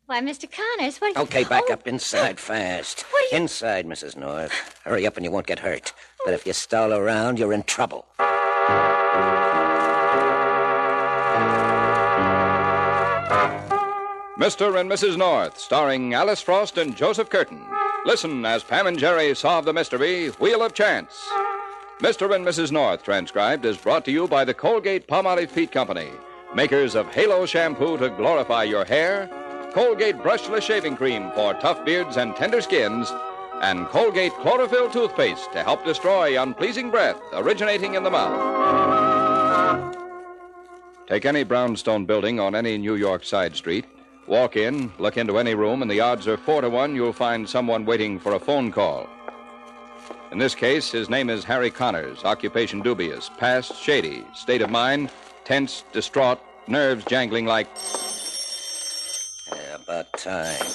Why, Mr. Connors, what are you... Okay, back up inside fast. What are you... Inside, Mrs. North. Hurry up and you won't get hurt. But if you stall around, you're in trouble. Mr. and Mrs. North, starring Alice Frost and Joseph Curtin. Listen as Pam and Jerry solve the mystery, Wheel of Chance. Mr. and Mrs. North, transcribed, is brought to you by the Colgate-Palmolive Peet Company, makers of Halo shampoo to glorify your hair, Colgate brushless shaving cream for tough beards and tender skins, and Colgate chlorophyll toothpaste to help destroy unpleasing breath originating in the mouth. Take any brownstone building on any New York side street. Walk in, look into any room, and the odds are 4 to 1 you'll find someone waiting for a phone call. In this case, his name is Harry Connors, occupation dubious, past shady, state of mind, tense, distraught, nerves jangling like... About time.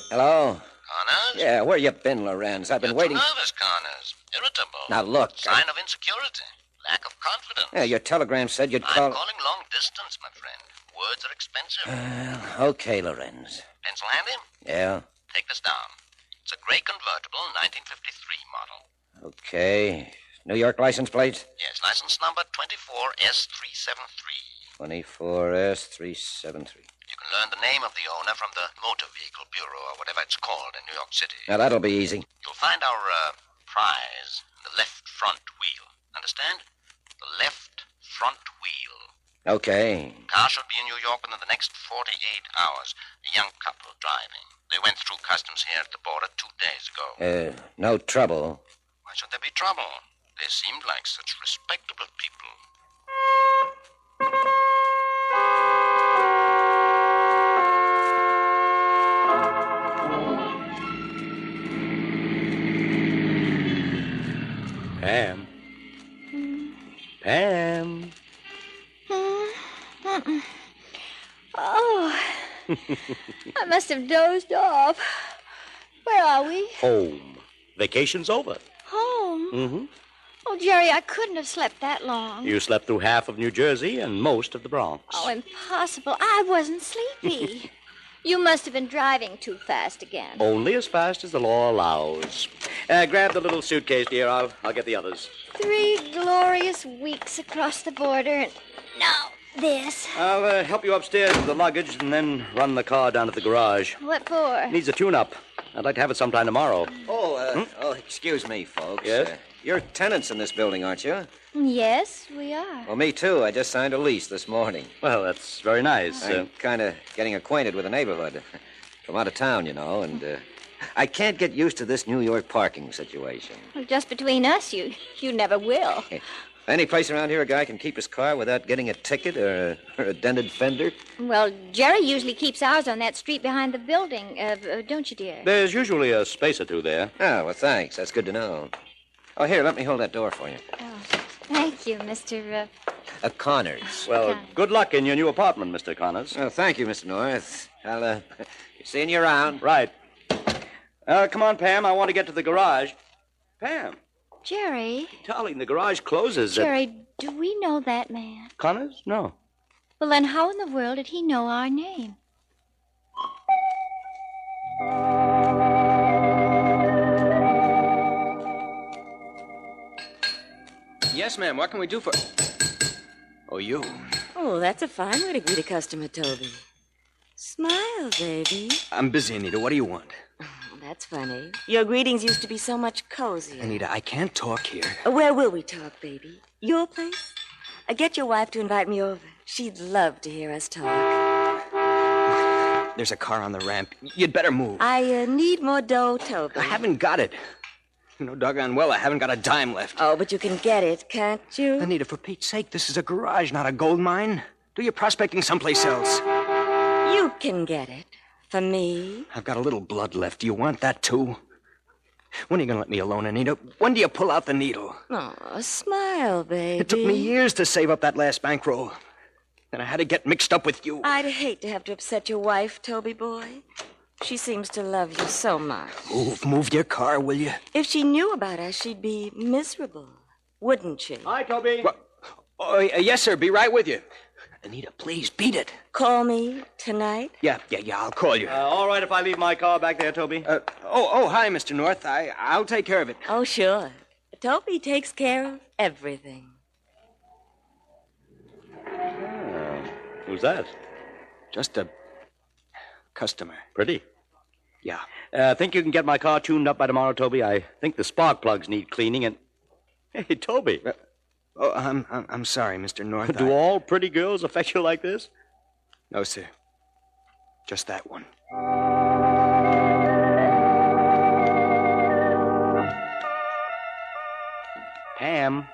Hello? Connors? Yeah, where you been, Lorenz? I've been You're waiting... Too nervous, Connors. Irritable. Now, look... Sign of insecurity. Lack of confidence. Yeah, your telegram said you'd call... I'm calling long distance, my friend. Words are expensive. Okay, Lorenz. Pencil handy? Yeah? Take this down. It's a gray convertible, 1953 model. Okay. New York license plate? Yes, license number 24S373. 24S373. You can learn the name of the owner from the Motor Vehicle Bureau, or whatever it's called in New York City. Now, that'll be easy. You'll find our prize in the left front wheel. Understand? The left front wheel. Okay. Car should be in New York within the next 48 hours. A young couple driving. They went through customs here at the border 2 days ago. No trouble. Why should there be trouble? They seemed like such respectable people. Pam. Pam. Oh, I must have dozed off. Where are we? Home. Vacation's over. Home? Mm-hmm. Oh, Jerry, I couldn't have slept that long. You slept through half of New Jersey and most of the Bronx. Oh, impossible. I wasn't sleepy. You must have been driving too fast again. Only as fast as the law allows. Grab the little suitcase, dear. I'll get the others. 3 glorious weeks across the border, and now this. I'll help you upstairs with the luggage and then run the car down to the garage. What for? Needs a tune-up. I'd like to have it sometime tomorrow. Excuse me, folks. Yes? You're tenants in this building, aren't you? Yes, we are. Well, me too. I just signed a lease this morning. Well, that's very nice. I'm kind of getting acquainted with the neighborhood. From out of town, you know, and I can't get used to this New York parking situation. Well, just between us, you never will. Any place around here a guy can keep his car without getting a ticket or a dented fender? Well, Jerry usually keeps ours on that street behind the building, don't you, dear? There's usually a space or two there. Oh, well, thanks. That's good to know. Oh, here, let me hold that door for you. Oh, thank you, Mr. Connors. Well, good luck in your new apartment, Mr. Connors. Oh, thank you, Mr. North. I'll be seeing you around. Right. Come on, Pam. I want to get to the garage. Pam. Jerry. Darling, the garage closes at... Jerry, do we know that man? Connors? No. Well, then how in the world did he know our name? Yes, ma'am. What can we do for... Oh, you. Oh, that's a fine way to greet a customer, Toby. Smile, baby. I'm busy, Anita. What do you want? Oh, that's funny. Your greetings used to be so much cozier. Anita, I can't talk here. Where will we talk, baby? Your place? Get your wife to invite me over. She'd love to hear us talk. There's a car on the ramp. You'd better move. I need more dough, Toby. I haven't got it. You know doggone well I haven't got a dime left. Oh, but you can get it, can't you? Anita, for Pete's sake, this is a garage, not a gold mine. Do your prospecting someplace else. You can get it. For me. I've got a little blood left. Do you want that, too? When are you going to let me alone, Anita? When do you pull out the needle? Oh, smile, baby. It took me years to save up that last bankroll. Then I had to get mixed up with you. I'd hate to have to upset your wife, Toby boy. She seems to love you so much. Move your car, will you? If she knew about us, she'd be miserable, wouldn't she? Hi, Toby. Well, yes, sir. Be right with you. Anita, please, beat it. Call me tonight? Yeah, I'll call you. All right if I leave my car back there, Toby? Hi, Mr. North. I'll take care of it. Oh, sure. Toby takes care of everything. Who's that? Just a customer. Pretty. Yeah. Think you can get my car tuned up by tomorrow, Toby? I think the spark plugs need cleaning and... Hey, Toby. I'm sorry, Mr. North. Do all pretty girls affect you like this? No, sir. Just that one. Pam.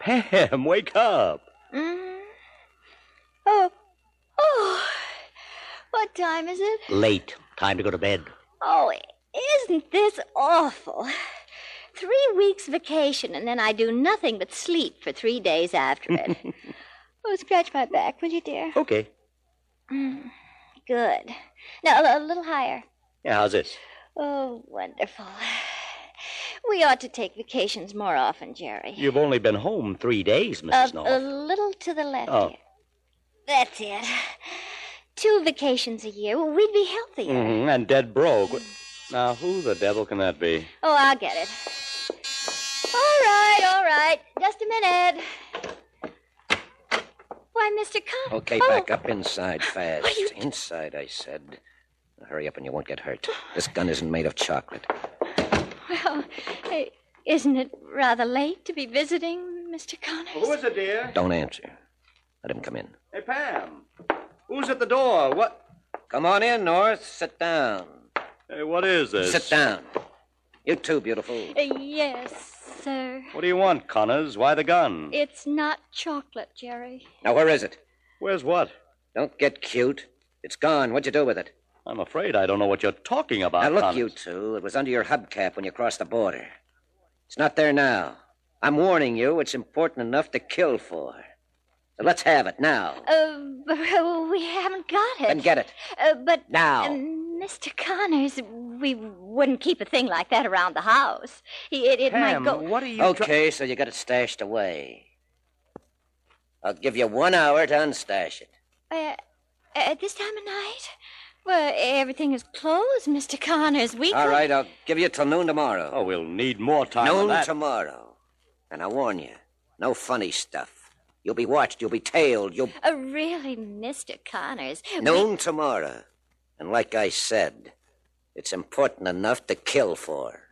Pam, wake up. Oh, what time is it? Late. Time to go to bed. Oh, isn't this awful? 3 weeks vacation, and then I do nothing but sleep for 3 days after it. Oh, scratch my back, will you, dear? Okay. Good. Now, a little higher. Yeah, how's this? Oh, wonderful. We ought to take vacations more often, Jerry. You've only been home 3 days, Mrs. North. A little to the left Oh. here. That's it. 2 vacations a year. We'd be healthier. And dead broke. Now, who the devil can that be? Oh, I'll get it. All right. Just a minute. Why, Mr. Conn. Okay, back up inside fast. What are you Inside, I said. Now, hurry up and you won't get hurt. This gun isn't made of chocolate. Well, isn't it rather late to be visiting, Mr. Connors? Who is it, dear? Don't answer. Let him come in. Hey, Pam. Who's at the door? What? Come on in, North. Sit down. Hey, what is this? Sit down. You too, beautiful. Yes, sir. What do you want, Connors? Why the gun? It's not chocolate, Jerry. Now, where is it? Where's what? Don't get cute. It's gone. What'd you do with it? I'm afraid I don't know what you're talking about, Now, look, Connors. you two. It was under your hubcap when you crossed the border. It's not there now. I'm warning you, it's important enough to kill for. So let's have it now. We haven't got it. Then get it. But Now. Mr. Connors, we wouldn't keep a thing like that around the house. It Pam, might go. what are you... Okay, so you got it stashed away. I'll give you 1 hour to unstash it. At this time of night? Well, everything is closed, Mr. Connors. All right, I'll give you till noon tomorrow. Oh, we'll need more time than Noon that. tomorrow. And I warn you, no funny stuff. You'll be watched, you'll be tailed, you'll... Really, Mr. Connors. Noon tomorrow. And like I said, it's important enough to kill for.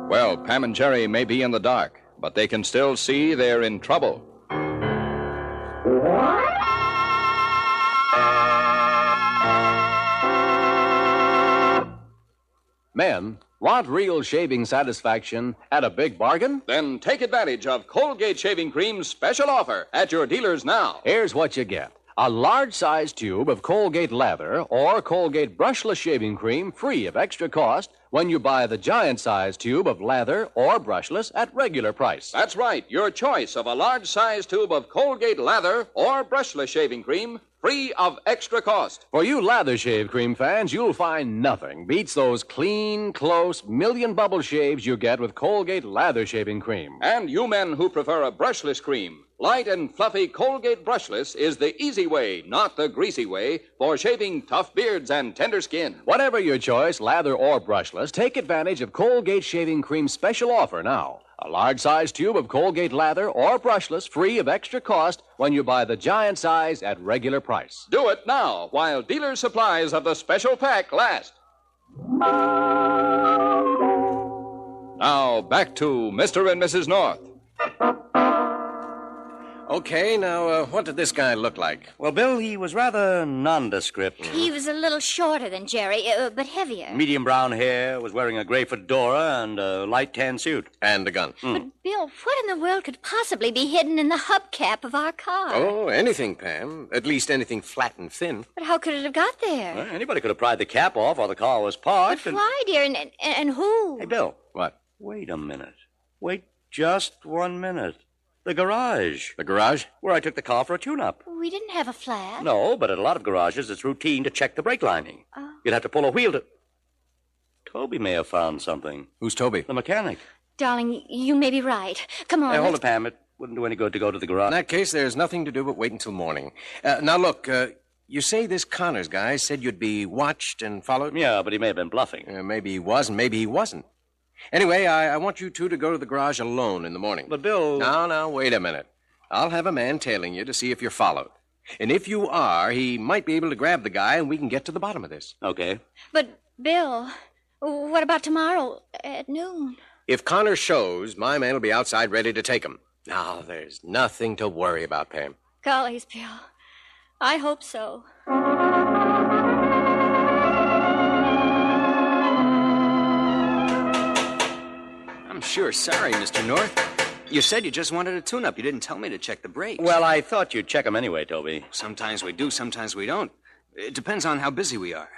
Well, Pam and Jerry may be in the dark, but they can still see they're in trouble. Men, want real shaving satisfaction at a big bargain? Then take advantage of Colgate Shaving Cream's special offer at your dealers now. Here's what you get. A large-sized tube of Colgate Lather or Colgate Brushless Shaving Cream free of extra cost when you buy the giant-sized tube of Lather or Brushless at regular price. That's right, your choice of a large-sized tube of Colgate Lather or Brushless Shaving Cream free of extra cost. For you Lather Shave Cream fans, you'll find nothing beats those clean, close, million-bubble shaves you get with Colgate Lather Shaving Cream. And you men who prefer a brushless cream, light and fluffy Colgate Brushless is the easy way, not the greasy way, for shaving tough beards and tender skin. Whatever your choice, lather or brushless, take advantage of Colgate Shaving Cream's special offer now. A large-sized tube of Colgate Lather or Brushless free of extra cost when you buy the giant size at regular price. Do it now while dealer supplies of the special pack last. Now, back to Mr. and Mrs. North. Okay, now, what did this guy look like? Well, Bill, he was rather nondescript. He was a little shorter than Jerry, but heavier. Medium brown hair, was wearing a gray fedora and a light tan suit. And the gun. But, Bill, what in the world could possibly be hidden in the hubcap of our car? Oh, anything, Pam. At least anything flat and thin. But how could it have got there? Well, anybody could have pried the cap off while the car was parked. But why, dear, and who? Hey, Bill. What? Wait a minute. Wait just 1 minute. The garage. The garage? Where I took the car for a tune-up. We didn't have a flat. No, but at a lot of garages, it's routine to check the brake lining. Oh. You'd have to pull a wheel to... Toby may have found something. Who's Toby? The mechanic. Darling, you may be right. Come on. Hey, hold let's- it, Pam. It wouldn't do any good to go to the garage. In that case, there's nothing to do but wait until morning. Now, look, you say this Connors guy said you'd be watched and followed? Yeah, but he may have been bluffing. Maybe he was, and maybe he wasn't. Anyway, I want you two to go to the garage alone in the morning. But, Bill... Now, wait a minute. I'll have a man tailing you to see if you're followed. And if you are, he might be able to grab the guy, and we can get to the bottom of this. Okay. But, Bill, what about tomorrow at noon? If Connor shows, my man will be outside ready to take him. Now, there's nothing to worry about, Pam. Gollies, Bill. I hope so. I'm sure sorry, Mr. North. You said you just wanted a tune-up. You didn't tell me to check the brakes. Well, I thought you'd check him anyway, Toby. Sometimes we do, sometimes we don't. It depends on how busy we are.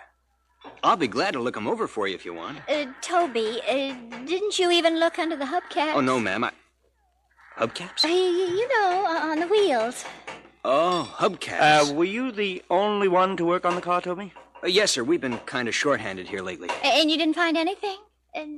I'll be glad to look them over for you if you want. Toby, didn't you even look under the hubcaps? Oh, no, ma'am. Hubcaps? You know, on the wheels. Oh, hubcaps. Were you the only one to work on the car, Toby? Yes, sir. We've been kind of short-handed here lately. And you didn't find anything?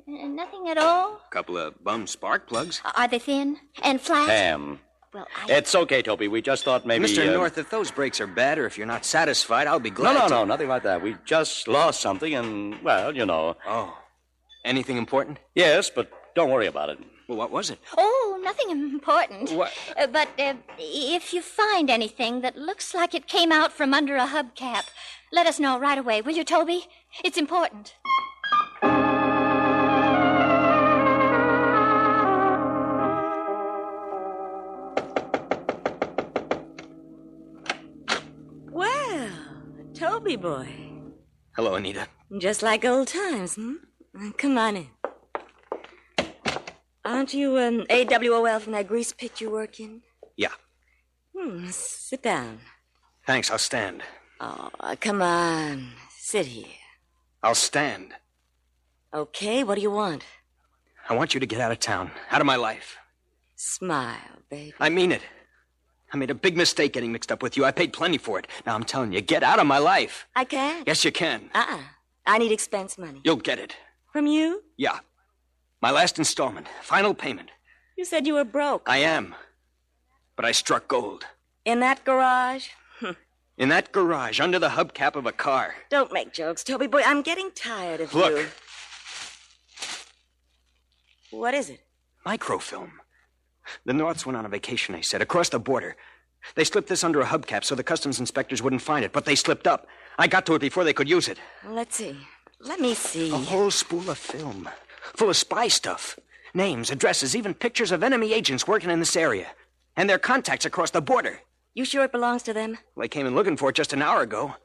Nothing at all? A couple of bum spark plugs. Are they thin and flat? Pam. Well, It's okay, Toby. We just thought maybe... Mr. North, if those brakes are bad or if you're not satisfied, I'll be glad No, nothing like that. We just lost something and, well, you know. Oh. Anything important? Yes, but don't worry about it. Well, what was it? Oh, nothing important. What? But if you find anything that looks like it came out from under a hubcap, let us know right away, will you, Toby? It's important. Well, Toby boy. Hello, Anita. Just like old times, Come on in. Aren't you AWOL from that grease pit you work in? Yeah. Sit down. Thanks, I'll stand. Oh, come on. Sit here. I'll stand. Okay, what do you want? I want you to get out of town, out of my life. Smile, baby. I mean it. I made a big mistake getting mixed up with you. I paid plenty for it. Now I'm telling you, get out of my life. I can't. Yes, you can. I need expense money. You'll get it. From you? Yeah. My last installment. Final payment. You said you were broke. I am. But I struck gold. In that garage? In that garage, under the hubcap of a car. Don't make jokes, Toby boy. I'm getting tired of Look. you. What is it? Microfilm. The Norths went on a vacation, they said, across the border. They slipped this under a hubcap so the customs inspectors wouldn't find it, but they slipped up. I got to it before they could use it. Let's see. Let me see. A whole spool of film, full of spy stuff. Names, addresses, even pictures of enemy agents working in this area. And their contacts across the border. You sure it belongs to them? Well, they came in looking for it just an hour ago.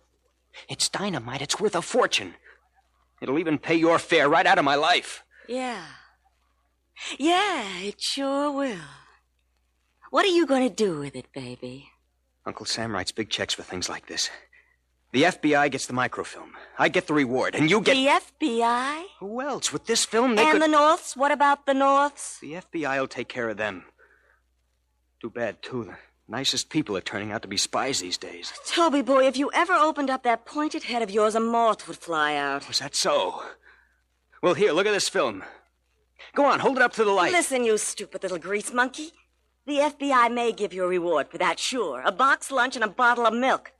It's dynamite. It's worth a fortune. It'll even pay your fare right out of my life. Yeah. Yeah, it sure will. What are you going to do with it, baby? Uncle Sam writes big checks for things like this. The FBI gets the microfilm. I get the reward, and you get... The FBI? Who else? With this film, they and could... the Norths? What about the Norths? The FBI will take care of them. Too bad, too. The nicest people are turning out to be spies these days. Toby boy, if you ever opened up that pointed head of yours, a moth would fly out. Was that so? Well, here, look at this film. Go on, hold it up to the light. Listen, you stupid little grease monkey. The FBI may give you a reward for that, sure. A box lunch and a bottle of milk.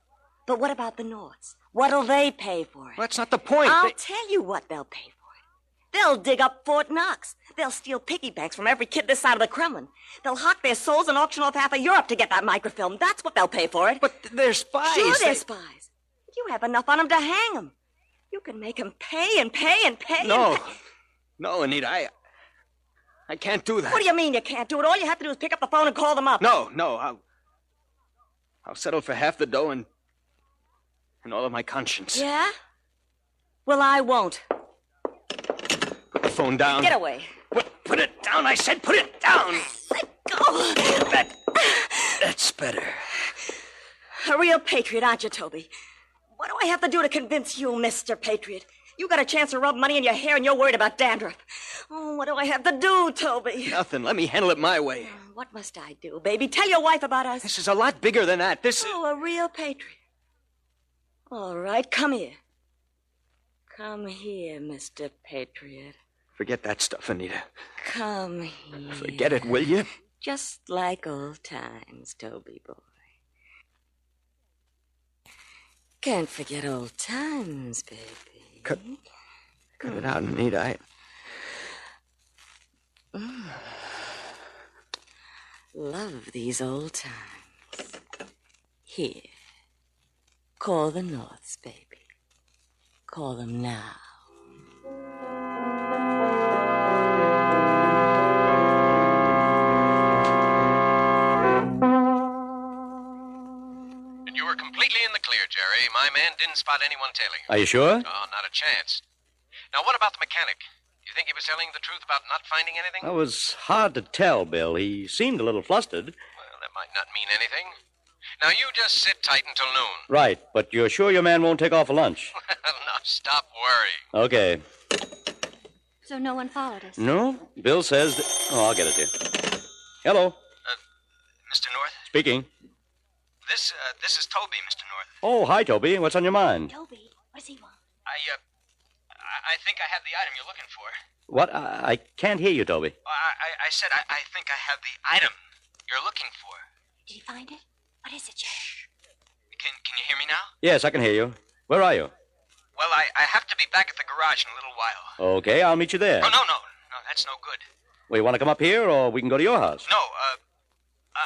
But what about the Norths? What'll they pay for it? Well, that's not the point. I'll tell you what they'll pay for it. They'll dig up Fort Knox. They'll steal piggy banks from every kid this side of the Kremlin. They'll hawk their souls and auction off half of Europe to get that microfilm. That's what they'll pay for it. But they're spies. Sure, they're spies. You have enough on them to hang them. You can make them pay and pay and pay. No. And pay. No, Anita, I can't do that. What do you mean you can't do it? All you have to do is pick up the phone and call them up. No, I'll settle for half the dough and all of my conscience. Yeah? Well, I won't. Put the phone down. Get away. Put it down, I said. Put it down. Let go. That's better. A real patriot, aren't you, Toby? What do I have to do to convince you, Mr. Patriot? You got a chance to rub money in your hair and you're worried about dandruff. Oh, what do I have to do, Toby? Nothing. Let me handle it my way. What must I do, baby? Tell your wife about us. This is a lot bigger than that. Oh, a real patriot. All right, come here. Come here, Mr. Patriot. Forget that stuff, Anita. Come here. Forget it, will you? Just like old times, Toby boy. Can't forget old times, baby. Cut it out, Anita. Love these old times. Here. Call the Norths, baby. Call them now. And you were completely in the clear, Jerry. My man didn't spot anyone tailing you. Are you sure? Oh, not a chance. Now, what about the mechanic? You think he was telling the truth about not finding anything? It was hard to tell, Bill. He seemed a little flustered. Well, that might not mean anything. Now, you just sit tight until noon. Right, but you're sure your man won't take off for lunch? Now, stop worrying. Okay. So no one followed us? No, Bill says that... Oh, I'll get it, dear. Hello. Mr. North? Speaking. This is Toby, Mr. North. Oh, hi, Toby. What's on your mind? Toby, what does he want? I think I have the item you're looking for. What? I can't hear you, Toby. I said I think I have the item you're looking for. Did he find it? What is it, Jerry? Can you hear me now? Yes, I can hear you. Where are you? Well, I have to be back at the garage in a little while. Okay, I'll meet you there. Oh, no, that's no good. Well, you want to come up here, or we can go to your house? No,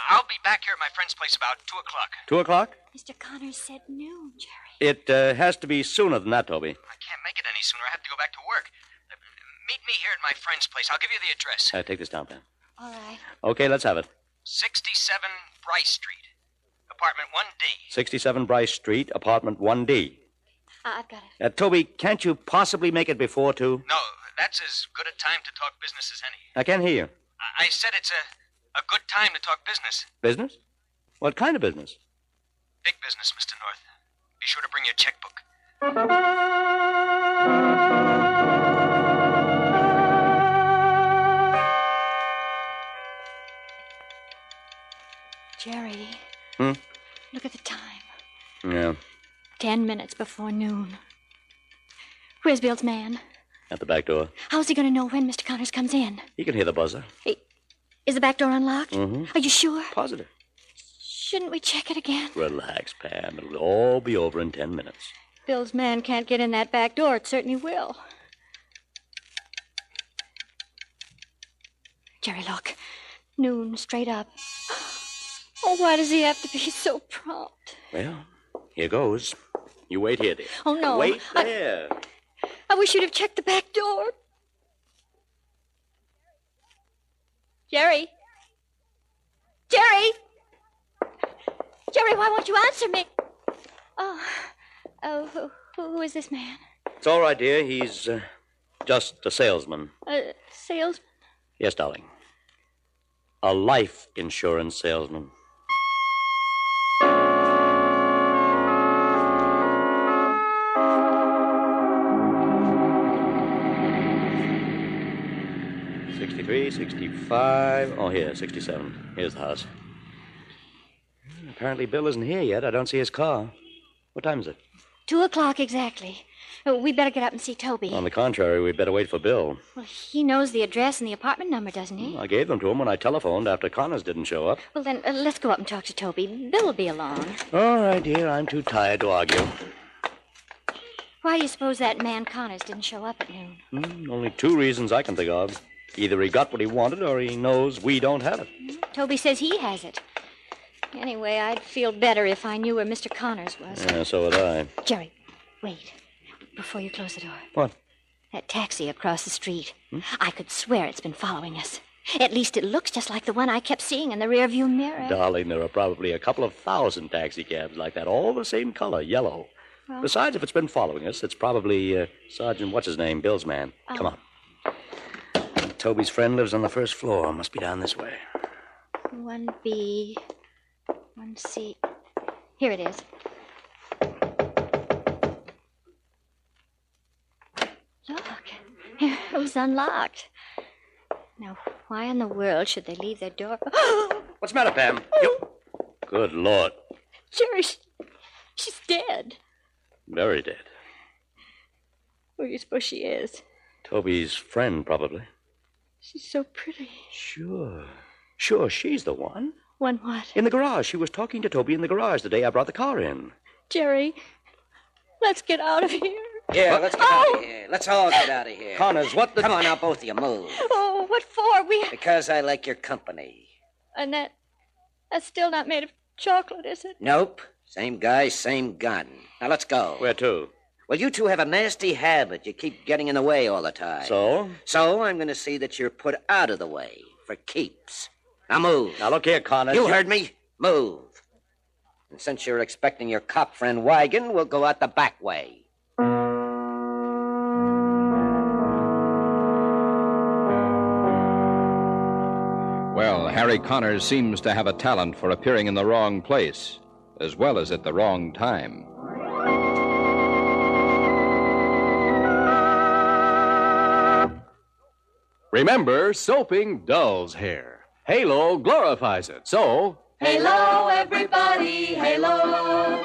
I'll be back here at my friend's place about 2 o'clock. 2 o'clock? Mr. Connors said noon, Jerry. It has to be sooner than that, Toby. I can't make it any sooner. I have to go back to work. Meet me here at my friend's place. I'll give you the address. Take this down, Ben. All right. Okay, let's have it. 67 Bryce Street, apartment 1D. 67 Bryce Street, apartment 1D. I've got it. Toby, can't you possibly make it before 2? No, that's as good a time to talk business as any. I can't hear you. I said it's a good time to talk business. Business? What kind of business? Big business, Mr. North. Be sure to bring your checkbook. Jerry. Look at the time. Yeah. 10 minutes before noon. Where's Bill's man? At the back door. How's he going to know when Mr. Connors comes in? He can hear the buzzer. Is the back door unlocked? Mm-hmm. Are you sure? Positive. Shouldn't we check it again? Relax, Pam. It'll all be over in 10 minutes. Bill's man can't get in that back door. It certainly will. Jerry, look. Noon, straight up. Oh, why does he have to be so prompt? Well, here goes. You wait here, dear. Oh, no. Wait there. I wish you'd have checked the back door. Jerry? Jerry! Jerry, why won't you answer me? Who is this man? It's all right, dear. He's just a salesman. A salesman? Yes, darling. A life insurance salesman. '63, '65. Oh, here, 67. Here's the house. Apparently Bill isn't here yet. I don't see his car. What time is it? 2 o'clock exactly. We'd better get up and see Toby. On the contrary, we'd better wait for Bill. Well, he knows the address and the apartment number, doesn't he? I gave them to him when I telephoned after Connors didn't show up. Well, then, let's go up and talk to Toby. Bill will be along. All right, dear. I'm too tired to argue. Why do you suppose that man Connors didn't show up at noon? Only 2 reasons I can think of. Either he got what he wanted or he knows we don't have it. Toby says he has it. Anyway, I'd feel better if I knew where Mr. Connors was. Yeah, so would I. Jerry, wait. Before you close the door. What? That taxi across the street. I could swear it's been following us. At least it looks just like the one I kept seeing in the rearview mirror. Darling, there are probably a couple of 1,000 taxicabs like that, all the same color, yellow. Well, Besides, if it's been following us, it's probably Sergeant What's-His-Name, Bill's man. Come on. Toby's friend lives on the first floor. Must be down this way. 1B, 1C. Here it is. Look, it was unlocked. Now, why in the world should they leave their door? What's the matter, Pam? Good Lord. Jerry, she's dead. Very dead. Who do you suppose she is? Toby's friend, probably. She's so pretty. Sure, she's the one. One what? In the garage. She was talking to Toby in the garage the day I brought the car in. Jerry, let's get out of here. Yeah, let's get out of here. Let's all get out of here. Connors, what the... Come on now, both of you, move. Oh, what for? Because I like your company. And that's still not made of chocolate, is it? Nope. Same guy, same gun. Now, let's go. Where to? Well, you two have a nasty habit. You keep getting in the way all the time. So? So I'm going to see that you're put out of the way for keeps. Now, move. Now, look here, Connors. You heard me. Move. And since you're expecting your cop friend wagon, we'll go out the back way. Well, Harry Connors seems to have a talent for appearing in the wrong place, as well as at the wrong time. Remember, soaping dulls hair. Halo glorifies it. So, Halo, everybody, Halo.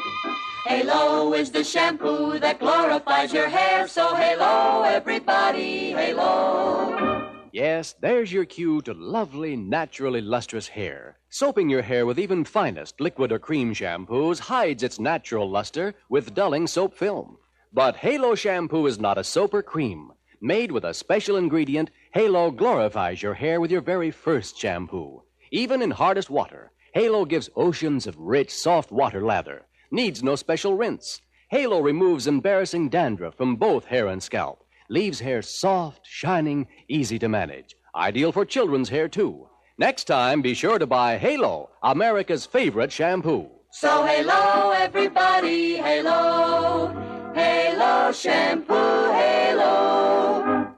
Halo is the shampoo that glorifies your hair. So halo, everybody, halo. yes, there's your cue to lovely, naturally lustrous hair. Soaping your hair with even finest liquid or cream shampoos hides its natural luster with dulling soap film. But Halo shampoo is not a soap or cream. Made with a special ingredient, Halo glorifies your hair with your very first shampoo. Even in hardest water, Halo gives oceans of rich, soft water lather. Needs no special rinse. Halo removes embarrassing dandruff from both hair and scalp. Leaves hair soft, shining, easy to manage. Ideal for children's hair, too. Next time, be sure to buy Halo, America's favorite shampoo. So halo, everybody, halo. Halo shampoo, halo.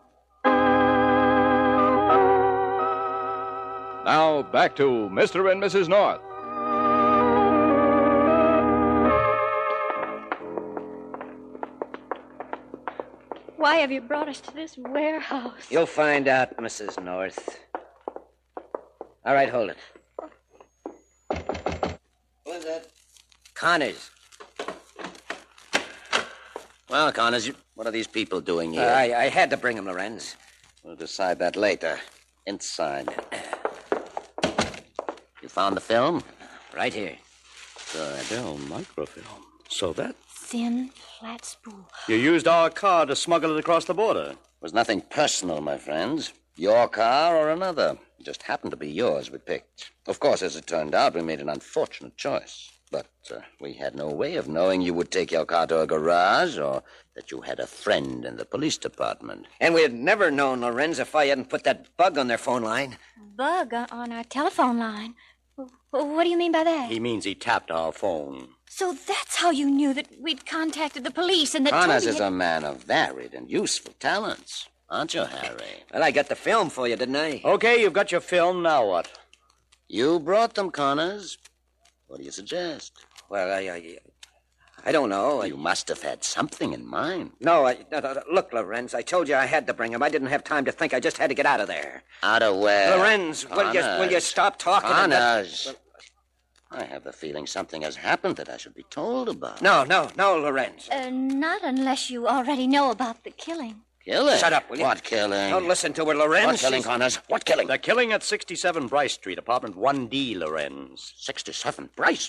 Now, back to Mr. and Mrs. North. Why have you brought us to this warehouse? You'll find out, Mrs. North. All right, hold it. Who's that? Connors. Well, Connors, what are these people doing here? I had to bring him, Lorenz. We'll decide that later. Inside. You found the film? Right here. Good microfilm. So that... Thin, flat spool. You used our car to smuggle it across the border. It was nothing personal, my friends. Your car or another. It just happened to be yours we picked. Of course, as it turned out, we made an unfortunate choice. But we had no way of knowing you would take your car to a garage or that you had a friend in the police department. And we'd never known, Lorenz, if I hadn't put that bug on their phone line. Bug on our telephone line? What do you mean by that? He means he tapped our phone. So that's how you knew that we'd contacted the police and that Connors Toby is a man of varied and useful talents. Aren't you, Harry? Well, I got the film for you, didn't I? Okay, you've got your film. Now what? You brought them, Connors. What do you suggest? Well, I don't know. You must have had something in mind. No, look, Lorenz, I told you I had to bring him. I didn't have time to think. I just had to get out of there. Out of where? Lorenz, will you stop talking? Connors. I have the feeling something has happened that I should be told about. No, Lorenz. Not unless you already know about the killing. Killing? Shut up, will you? What killing? Don't listen to her, Lorenz. What killing, Connors? What killing? The killing at 67 Bryce Street, apartment 1D, Lorenz. 67 Bryce?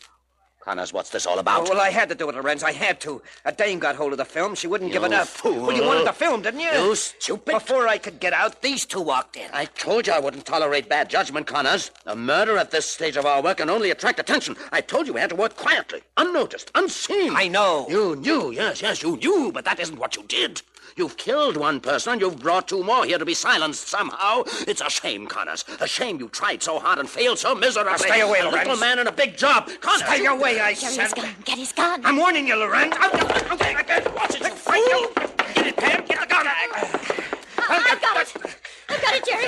Connors, what's this all about? Well, I had to do it, Lorenz. I had to. A dame got hold of the film. She wouldn't give it up. Fool. Well, you wanted the film, didn't you? You stupid. Before I could get out, these two walked in. I told you I wouldn't tolerate bad judgment, Connors. A murder at this stage of our work can only attract attention. I told you we had to work quietly, unnoticed, unseen. I know. You knew, yes, you knew, but that isn't what you did. You've killed one person, and you've brought two more here to be silenced somehow. It's a shame, Connors. A shame you tried so hard and failed so miserably. Now stay away, a Lorenz. little man and a big job. Connors, Stay away, I Get said. his gun. Get his gun. I'm warning you, Lorenz. Okay, watch it, you fool. Get it, Pam. Get the gun. I've got it. I've got it, Jerry.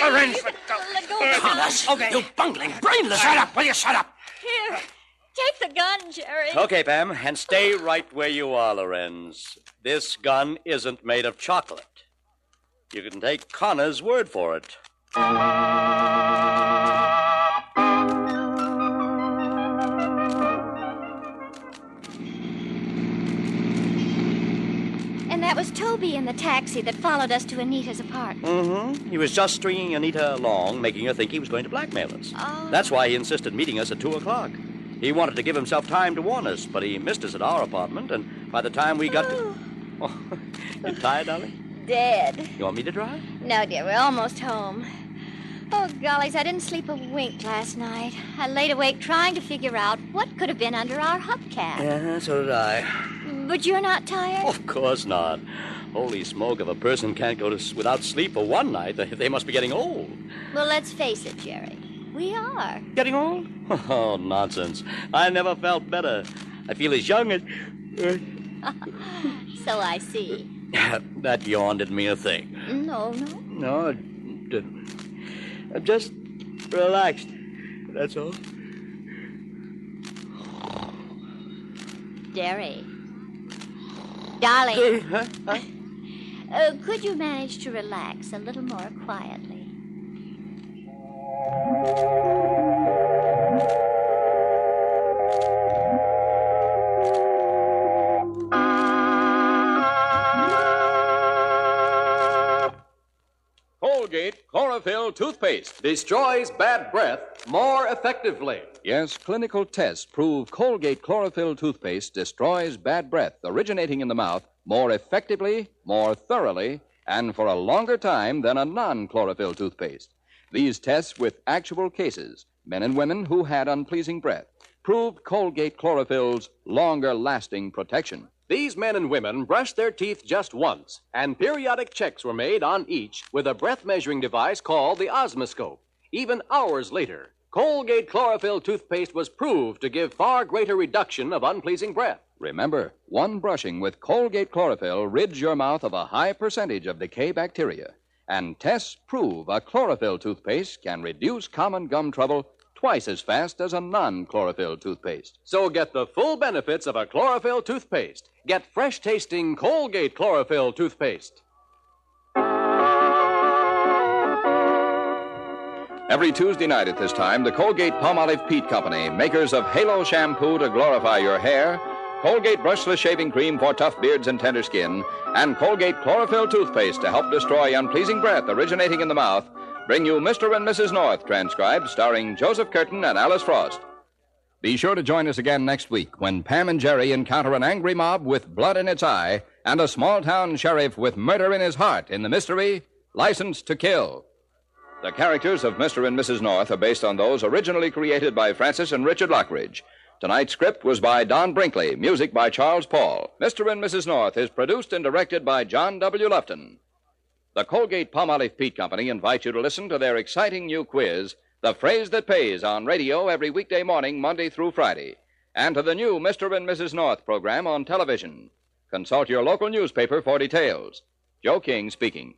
Lorenz, Let go of the gun. Connors, Okay. you bungling, brainless. Shut up. Will you shut up? Here. Take the gun, Jerry. Okay, Pam, and stay right where you are, Lorenz. This gun isn't made of chocolate. You can take Connor's word for it. And that was Toby in the taxi that followed us to Anita's apartment. Mm-hmm. He was just stringing Anita along, making her think he was going to blackmail us. Oh. That's why he insisted meeting us at 2 o'clock. He wanted to give himself time to warn us, but he missed us at our apartment, and by the time we got to... Oh, you tired, darling? Dead. You want me to drive? No, dear, we're almost home. Oh, gollies, I didn't sleep a wink last night. I laid awake trying to figure out what could have been under our hubcap. Yeah, so did I. But you're not tired? Of course not. Holy smoke, if a person can't go to without sleep for one night, they must be getting old. Well, let's face it, Jerry. We are. Getting old? Oh, nonsense. I never felt better. I feel as young as... So I see. That yawn didn't mean a thing. No. No, it didn't. I'm just relaxed. That's all. Jerry. Darling. Huh? Could you manage to relax a little more quietly? Colgate Chlorophyll Toothpaste. Destroys bad breath more effectively. Yes, clinical tests prove Colgate Chlorophyll Toothpaste destroys bad breath originating in the mouth more effectively, more thoroughly, and for a longer time than a non-chlorophyll toothpaste. These tests with actual cases, men and women who had unpleasing breath, proved Colgate Chlorophyll's longer-lasting protection. These men and women brushed their teeth just once, and periodic checks were made on each with a breath-measuring device called the osmoscope. Even hours later, Colgate Chlorophyll toothpaste was proved to give far greater reduction of unpleasing breath. Remember, one brushing with Colgate Chlorophyll rids your mouth of a high percentage of decay bacteria. And tests prove a chlorophyll toothpaste can reduce common gum trouble twice as fast as a non-chlorophyll toothpaste. So get the full benefits of a chlorophyll toothpaste. Get fresh-tasting Colgate Chlorophyll toothpaste. Every Tuesday night at this time, the Colgate-Palmolive Peat Company, makers of Halo Shampoo to glorify your hair, Colgate Brushless Shaving Cream for tough beards and tender skin, and Colgate Chlorophyll Toothpaste to help destroy unpleasing breath originating in the mouth, bring you Mr. and Mrs. North, transcribed, starring Joseph Curtin and Alice Frost. Be sure to join us again next week when Pam and Jerry encounter an angry mob with blood in its eye and a small-town sheriff with murder in his heart in the mystery, License to Kill. The characters of Mr. and Mrs. North are based on those originally created by Frances and Richard Lockridge. Tonight's script was by Don Brinkley, music by Charles Paul. Mr. and Mrs. North is produced and directed by John W. Lufton. The Colgate-Palmolive Peat Company invites you to listen to their exciting new quiz, The Phrase That Pays, on radio every weekday morning, Monday through Friday, and to the new Mr. and Mrs. North program on television. Consult your local newspaper for details. Joe King speaking.